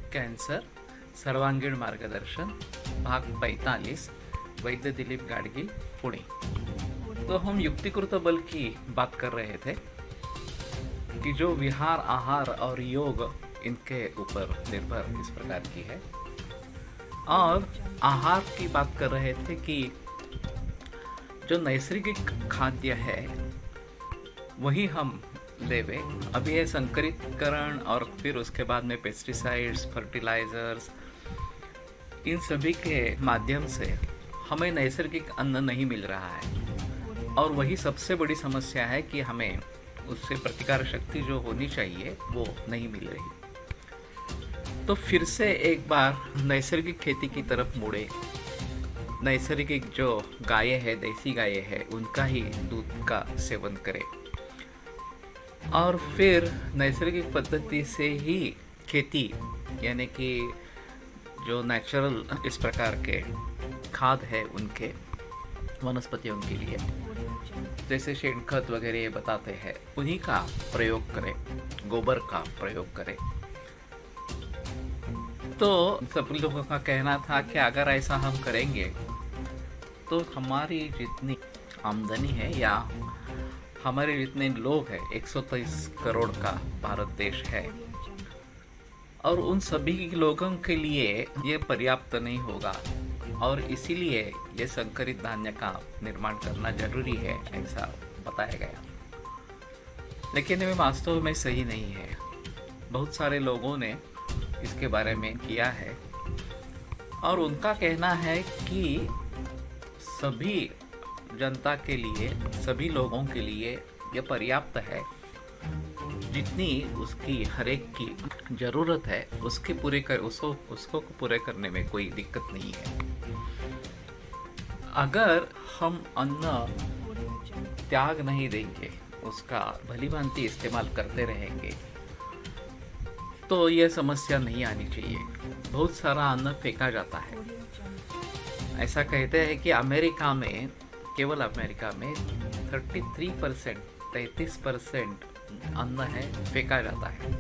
Cancer सर्वांगीण मार्गदर्शन भाग 45 वैद्य दिलीप गाडगिल पुणे। तो हम युक्तिकृत बल की बात कर रहे थे कि जो विहार आहार और योग इनके ऊपर निर्भर इस प्रकार की है, और आहार की बात कर रहे थे कि जो नैसर्गिक खाद्य है वही हम लेवे। अभी ये संकरितकरण और फिर उसके बाद में पेस्टिसाइड्स, फर्टिलाइजर्स, इन सभी के माध्यम से हमें नैसर्गिक अन्न नहीं मिल रहा है, और वही सबसे बड़ी समस्या है कि हमें उससे प्रतिकार शक्ति जो होनी चाहिए वो नहीं मिल रही। तो फिर से एक बार नैसर्गिक खेती की तरफ मुड़े। नैसर्गिक जो गाय है, देसी गाय है, उनका ही दूध का सेवन करें, और फिर नैसर्गिक पद्धति से ही खेती यानी कि जो नेचुरल इस प्रकार के खाद है उनके वनस्पतियों के लिए, जैसे शेणखत वगैरह बताते हैं, उन्हीं का प्रयोग करें, गोबर का प्रयोग करें। तो सब लोगों का कहना था कि अगर ऐसा हम करेंगे तो हमारी जितनी आमदनी है या हमारे जितने लोग हैं, 123 करोड़ का भारत देश है, और उन सभी लोगों के लिए ये पर्याप्त नहीं होगा, और इसीलिए ये संकरित धान्य का निर्माण करना जरूरी है, ऐसा बताया गया। लेकिन ये वास्तव में सही नहीं है। बहुत सारे लोगों ने इसके बारे में किया है, और उनका कहना है कि सभी जनता के लिए, सभी लोगों के लिए यह पर्याप्त है। जितनी उसकी हर एक की जरूरत है उसको पूरे करने में कोई दिक्कत नहीं है। अगर हम अन्न त्याग नहीं देंगे, उसका भलीभांति इस्तेमाल करते रहेंगे, तो यह समस्या नहीं आनी चाहिए। बहुत सारा अन्न फेंका जाता है। ऐसा कहते हैं कि अमेरिका में, केवल अमेरिका में 33% अन्न है फेंका जाता है।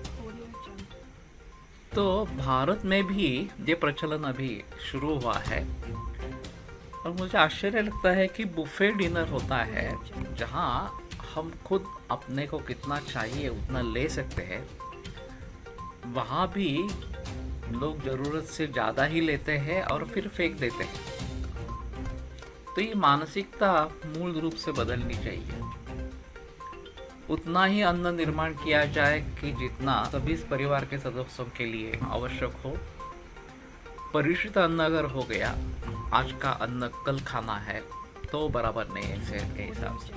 तो भारत में भी ये प्रचलन अभी शुरू हुआ है, और मुझे आश्चर्य लगता है कि बुफे डिनर होता है जहां हम खुद अपने को कितना चाहिए उतना ले सकते हैं, वहां भी लोग जरूरत से ज़्यादा ही लेते हैं और फिर फेंक देते हैं। तो ये मानसिकता मूल रूप से बदलनी चाहिए। उतना ही अन्न निर्माण किया जाए कि जितना सभी परिवार के सदस्यों के लिए आवश्यक हो। परिष्कृत अन्न अगर हो गया, आज का अन्न कल खाना है, तो बराबर नहीं है सेहत के हिसाब से।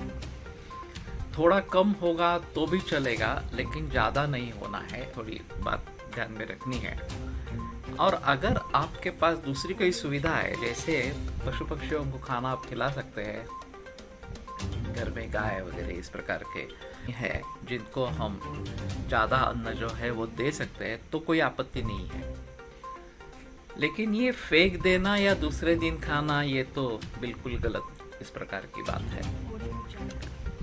थोड़ा कम होगा तो भी चलेगा, लेकिन ज़्यादा नहीं होना है, थोड़ी बात ध्यान में रखनी है। और अगर आपके पास दूसरी कोई सुविधा है, जैसे पशु पक्षियों को खाना आप खिला सकते हैं, घर में गाय वगैरह इस प्रकार के है जिनको हम ज़्यादा अन्न जो है वो दे सकते हैं, तो कोई आपत्ति नहीं है। लेकिन ये फेंक देना या दूसरे दिन खाना, ये तो बिल्कुल गलत इस प्रकार की बात है।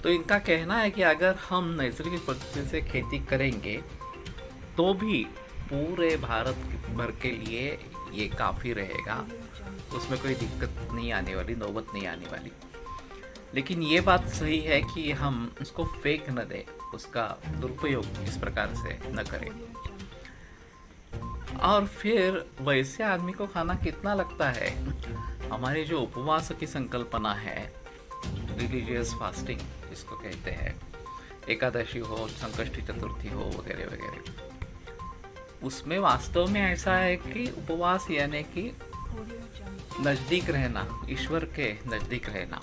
तो इनका कहना है कि अगर हम नैसर्गिक पद्धति से खेती करेंगे तो भी पूरे भारत भर के लिए ये काफ़ी रहेगा, उसमें कोई दिक्कत नहीं आने वाली, नौबत नहीं आने वाली। लेकिन ये बात सही है कि हम उसको फेंक न दें, उसका दुरुपयोग इस प्रकार से न करें। और फिर वैसे आदमी को खाना कितना लगता है, हमारी जो उपवास की संकल्पना है, रिलीजियस फास्टिंग इसको कहते हैं, एकादशी हो, संकष्टी चतुर्थी हो वगैरह वगैरह, उसमें वास्तव में ऐसा है कि उपवास यानी कि नज़दीक रहना, ईश्वर के नज़दीक रहना,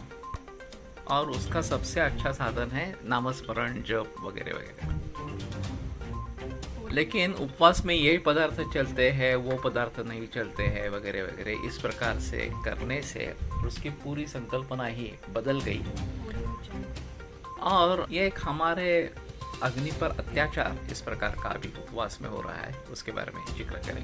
और उसका सबसे अच्छा साधन है नामस्मरण, जप वगैरह वगैरह। लेकिन उपवास में ये पदार्थ चलते हैं, वो पदार्थ नहीं चलते हैं वगैरह वगैरह, इस प्रकार से करने से उसकी पूरी संकल्पना ही बदल गई, और ये एक हमारे अग्नि पर अत्याचार इस प्रकार का भी उपवास में हो रहा है, उसके बारे में जिक्र करें।